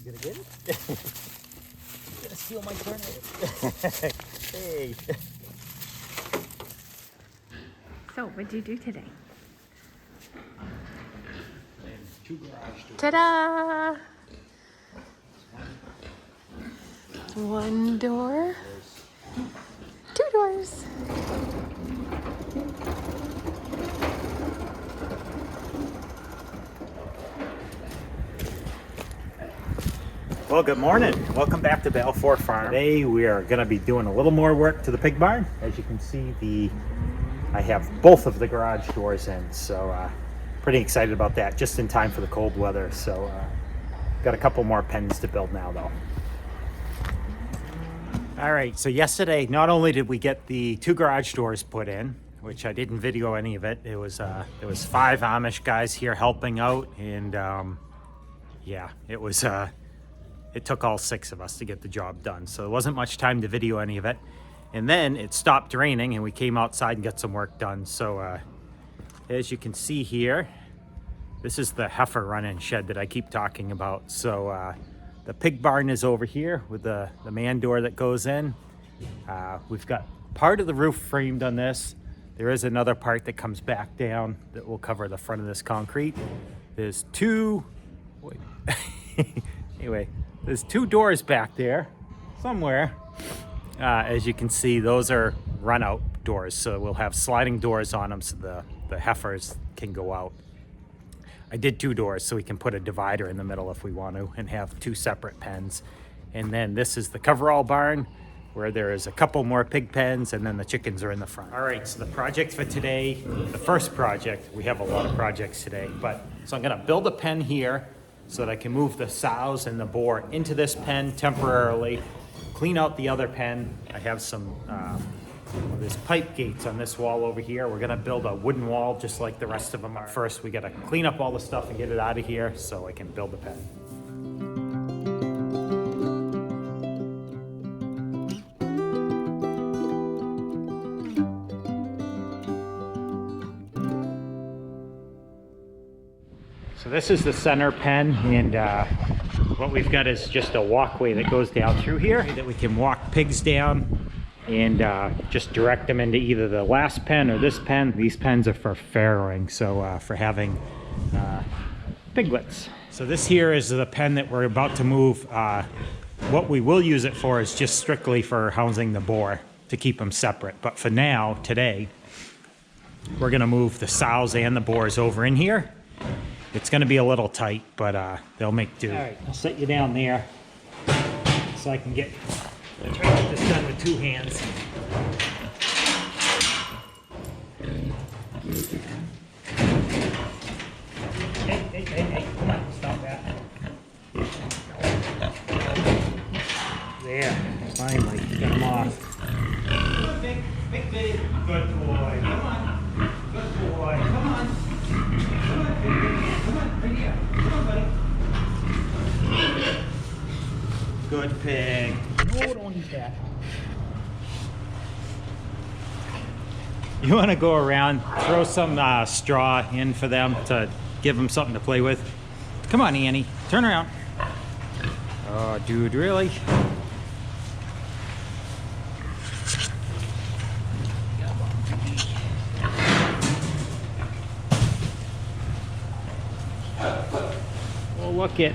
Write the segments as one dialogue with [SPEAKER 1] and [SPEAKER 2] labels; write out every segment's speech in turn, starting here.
[SPEAKER 1] You gonna get it? You're gonna steal my turnip. Hey.
[SPEAKER 2] So, what'd you do today?
[SPEAKER 1] Two garage doors.
[SPEAKER 2] Ta-da! One door, two doors.
[SPEAKER 1] Well, good morning. Welcome back to Balfour Farm. Today we are going to be doing a little more work to the pig barn. As you can see, I have both of the garage doors in, so pretty excited about that. Just in time for the cold weather. So got a couple more pens to build now, though. All right. So yesterday, not only did we get the two garage doors put in, which I didn't video any of it. It was 5 Amish guys here helping out, and yeah, it took all 6 of us to get the job done. So there wasn't much time to video any of it. And then it stopped raining and we came outside and got some work done. So as you can see here, this is the heifer run-in shed that I keep talking about. So the pig barn is over here with the man door that goes in. We've got part of the roof framed on this. There is another part that comes back down that will cover the front of this concrete. There's two, anyway, there's 2 doors back there somewhere. As you can see, those are run-out doors, so we'll have sliding doors on them so the heifers can go out. I did 2 doors so we can put a divider in the middle if we want to and have 2 separate pens. And then this is the coverall barn where there is a couple more pig pens and then the chickens are in the front. All right, so the project for today, the first project, we have a lot of projects today, so I'm gonna build a pen here so that I can move the sows and the boar into this pen temporarily, clean out the other pen. I have some, there's pipe gates on this wall over here. We're gonna build a wooden wall just like the rest of them are. First, we gotta clean up all the stuff and get it out of here so I can build the pen. So this is the center pen, and what we've got is just a walkway that goes down through here that we can walk pigs down and just direct them into either the last pen or this pen. These pens are for farrowing, so for having piglets. So this here is the pen that we're about to move. What we will use it for is just strictly for housing the boar to keep them separate. But for now, today, we're gonna move the sows and the boars over in here. It's going to be a little tight, but they'll make do. All right, I'll set you down there so I can try to get this done with 2 hands. Hey, come on, stop that. There, finally, get them off. Big bitty. Good boy, come on. Good boy, come on. Come on, right here. Come on, buddy. Good pig. No, don't eat that. You want to go around, throw some straw in for them to give them something to play with. Come on, Annie. Turn around. Oh, dude, really? Look it.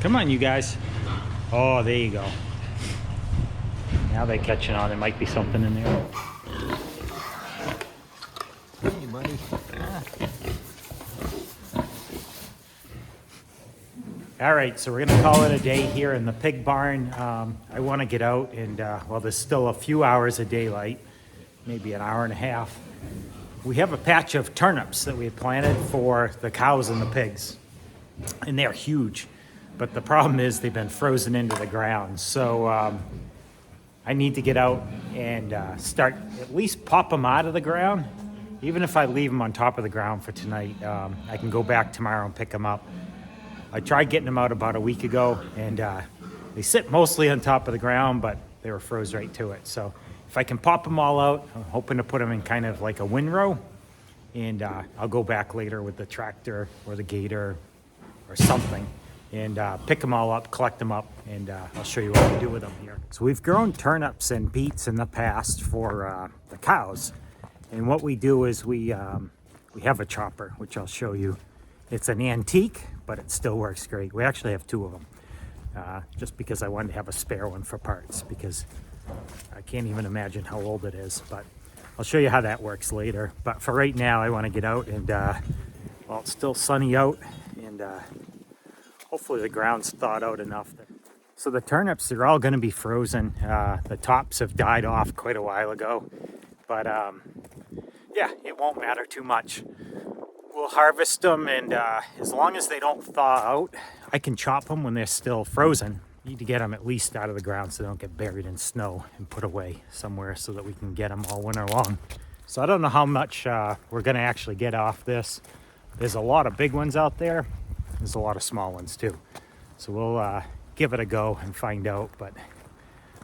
[SPEAKER 1] Come on, you guys. Oh, there you go. Now they're catching on. There might be something in there. Hey, buddy. All right, so we're gonna call it a day here in the pig barn. I want to get out and, well, there's still a few hours of daylight, maybe an hour and a half. We have a patch of turnips that we had planted for the cows and the pigs, and they're huge. But the problem is they've been frozen into the ground. So I need to get out and start at least pop them out of the ground. Even if I leave them on top of the ground for tonight, I can go back tomorrow and pick them up. I tried getting them out about a week ago, and they sit mostly on top of the ground, but they were froze right to it. So if I can pop them all out, I'm hoping to put them in kind of like a windrow and I'll go back later with the tractor or the gator or something and pick them all up, collect them up, and I'll show you what we do with them here. So we've grown turnips and beets in the past for the cows, and what we do is we have a chopper, which I'll show you. It's an antique, but it still works great. We actually have 2 of them, just because I wanted to have a spare one for parts, because I can't even imagine how old it is, but I'll show you how that works later. But for right now, I want to get out and, well, it's still sunny out, and hopefully the ground's thawed out enough. So the turnips, they're all going to be frozen. The tops have died off quite a while ago, but yeah, it won't matter too much. We'll harvest them, and as long as they don't thaw out, I can chop them when they're still frozen. Need to get them at least out of the ground so they don't get buried in snow and put away somewhere so that we can get them all winter long. So I don't know how much we're going to actually get off this. There's a lot of big ones out there. There's a lot of small ones too. So we'll give it a go and find out, but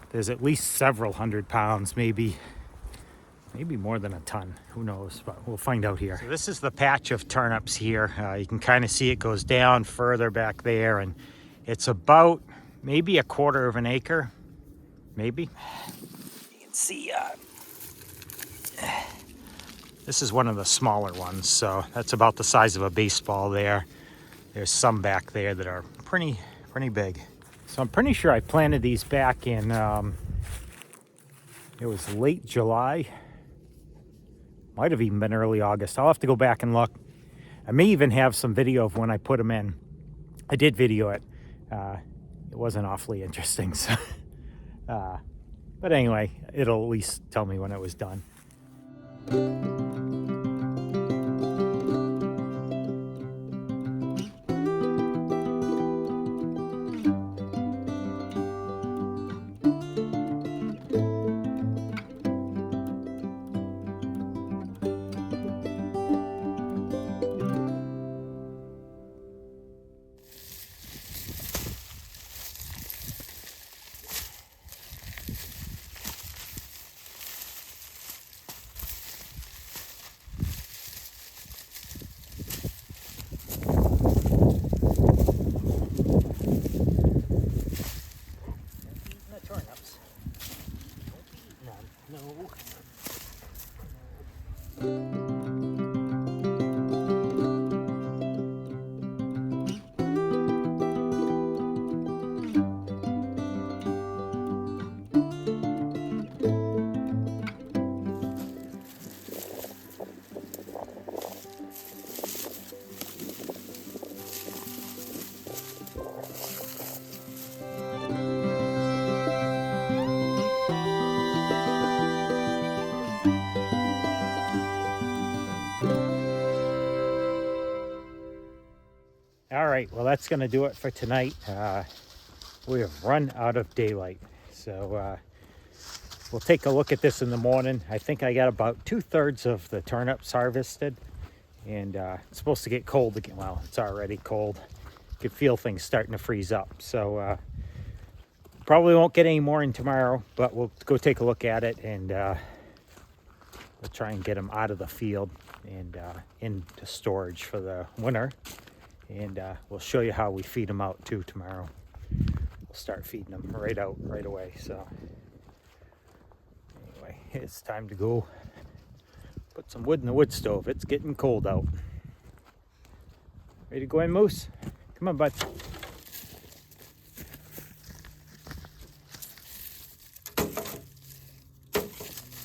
[SPEAKER 1] there's at least several hundred pounds, maybe more than a ton, who knows, but we'll find out here. So this is the patch of turnips here. You can kind of see it goes down further back there, and it's about maybe 1/4 of an acre, maybe. You can see this is one of the smaller ones, so that's about the size of a baseball there. There's some back there that are pretty big. So I'm pretty sure I planted these back in, it was late July. Might have even been early August. I'll have to go back and look. I may even have some video of when I put them in. I did video it. It wasn't awfully interesting. So, but anyway, it'll at least tell me when it was done. All right, well, that's going to do it for tonight. We have run out of daylight, so we'll take a look at this in the morning. I think I got about 2/3 of the turnips harvested, and it's supposed to get cold again. Well, it's already cold. You can feel things starting to freeze up, so probably won't get any more in tomorrow, but we'll go take a look at it, and we'll try and get them out of the field and into storage for the winter. And we'll show you how we feed them out too tomorrow. We'll start feeding them right away. So anyway, it's time to go put some wood in the wood stove. It's getting cold out. Ready to go in, Moose? Come on, bud.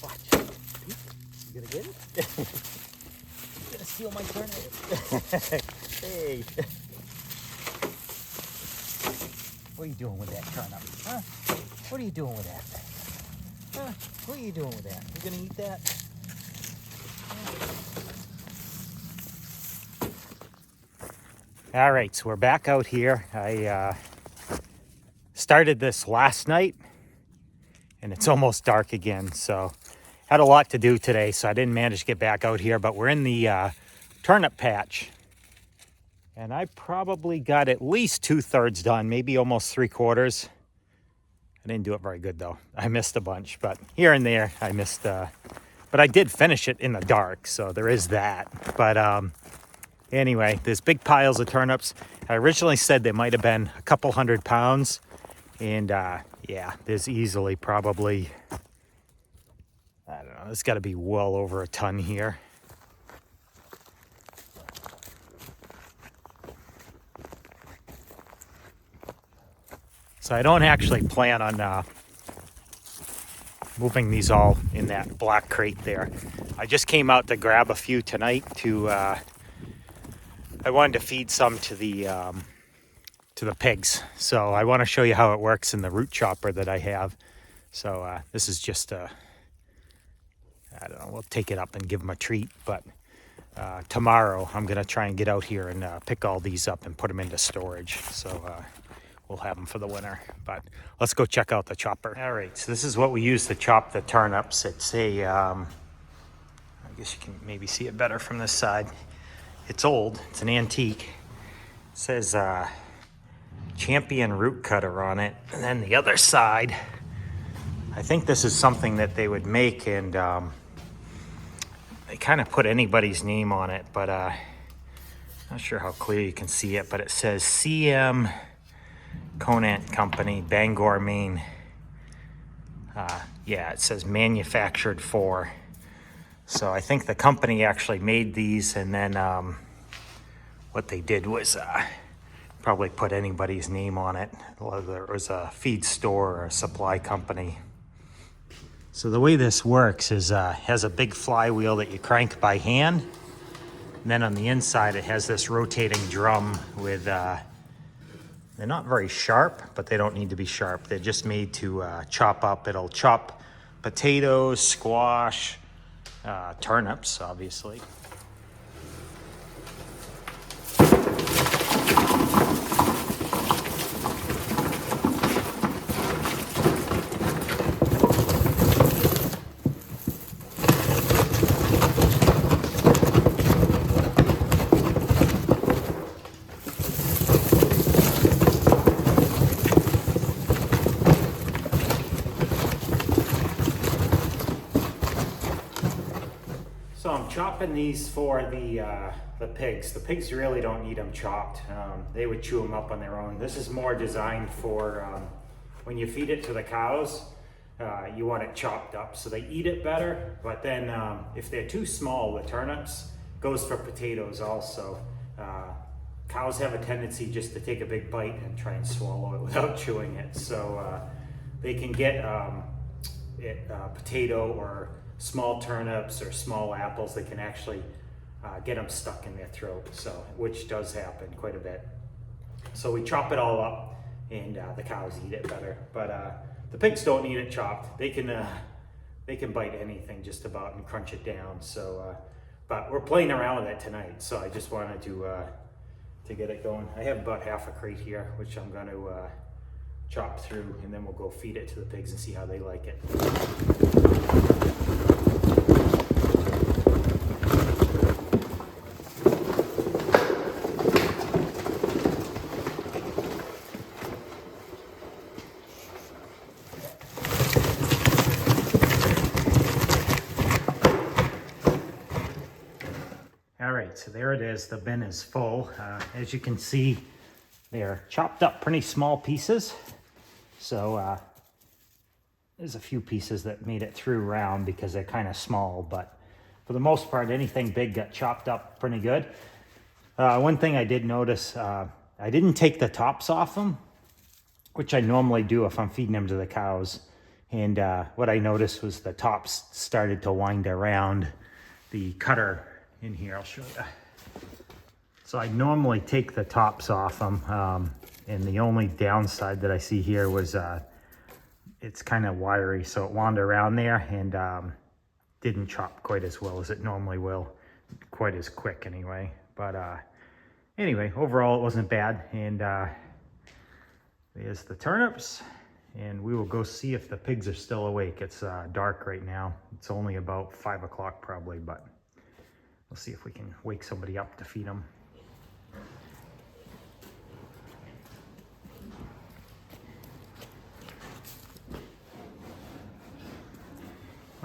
[SPEAKER 1] Watch. You gonna get it? You're gonna steal my turnip. Hey. What are you doing with that turnip? Huh? What are you doing with that thing? Huh? What are you doing with that? You gonna eat that? All right, so we're back out here. I started this last night, and it's almost dark again, so had a lot to do today, so I didn't manage to get back out here, but we're in the turnip patch. And I probably got at least 2/3 done, maybe almost 3/4. I didn't do it very good though. I missed a bunch, but here and there I missed But I did finish it in the dark, so there is that. But anyway, there's big piles of turnips. I originally said there might have been a couple 100 pounds. And yeah, there's easily probably, I don't know, there's got to be well over a ton here. So I don't actually plan on moving these all in that black crate there. I just came out to grab a few tonight to, I wanted to feed some to the pigs. So I want to show you how it works in the root chopper that I have. So this is just I don't know, we'll take it up and give them a treat. But tomorrow I'm going to try and get out here and pick all these up and put them into storage. So we'll have them for the winter. But let's go check out the chopper. All right, so this is what we use to chop the turnips. It's a, I guess you can maybe see it better from this side. It's old, it's an antique. It says Champion root cutter on it. And then the other side, I think this is something that they would make, and they kind of put anybody's name on it, but not sure how clear you can see it, but it says CM Conant Company, Bangor, Maine. Yeah, it says manufactured for. So I think the company actually made these, and then what they did was probably put anybody's name on it, whether it was a feed store or a supply company. So the way this works is has a big flywheel that you crank by hand. And then on the inside, it has this rotating drum with, they're not very sharp, but they don't need to be sharp. They're just made to chop up. It'll chop potatoes, squash, turnips, obviously. So I'm chopping these for the pigs. The pigs really don't need them chopped. They would chew them up on their own. This is more designed for when you feed it to the cows, you want it chopped up so they eat it better. But then if they're too small, the turnips, goes for potatoes also. Cows have a tendency just to take a big bite and try and swallow it without chewing it. So they can get potato or small turnips or small apples. They can actually get them stuck in their throat, so which does happen quite a bit. So we chop it all up, and the cows eat it better. But the pigs don't need it chopped. They can bite anything just about and crunch it down. So, but we're playing around with it tonight. So I just wanted to get it going. I have about half a crate here, which I'm going to chop through, and then we'll go feed it to the pigs and see how they like it. All right, so there it is. The bin is full. As you can see, they're chopped up pretty small pieces. So there's a few pieces that made it through round because they're kind of small, but for the most part, anything big got chopped up pretty good. One thing I did notice, I didn't take the tops off them, which I normally do if I'm feeding them to the cows. And what I noticed was the tops started to wind around the cutter in here. I'll show you. So I normally take the tops off them, and the only downside that I see here was it's kind of wiry, so it wound around there and didn't chop quite as well as it normally will, quite as quick anyway. But anyway, overall it wasn't bad, and there's the turnips, and we will go see if the pigs are still awake. It's dark right now. It's only about 5 o'clock probably, but we'll see if we can wake somebody up to feed them.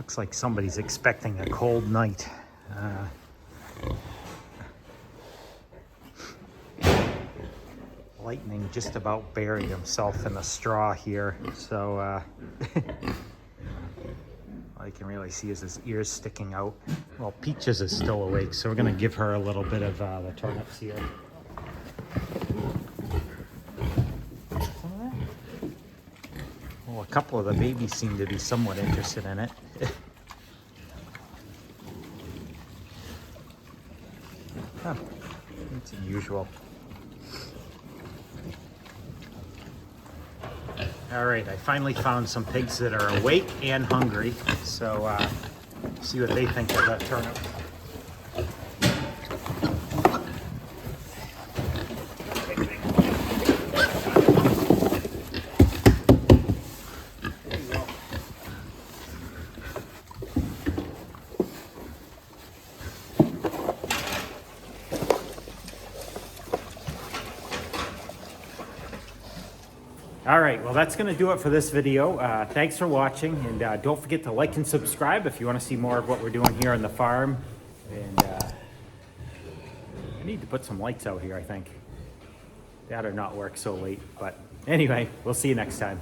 [SPEAKER 1] Looks like somebody's expecting a cold night. Lightning just about buried himself in the straw here, so all you can really see is his ears sticking out. Well, Peaches is still awake, so we're gonna give her a little bit of the turnips here. Well, a couple of the babies seem to be somewhat interested in it. Huh. It's unusual. All right, I finally found some pigs that are awake and hungry, so see what they think of that turnip. All right, well, that's going to do it for this video. Thanks for watching, and don't forget to like and subscribe if you want to see more of what we're doing here on the farm. And I need to put some lights out here, I think. That or not work so late. But anyway, we'll see you next time.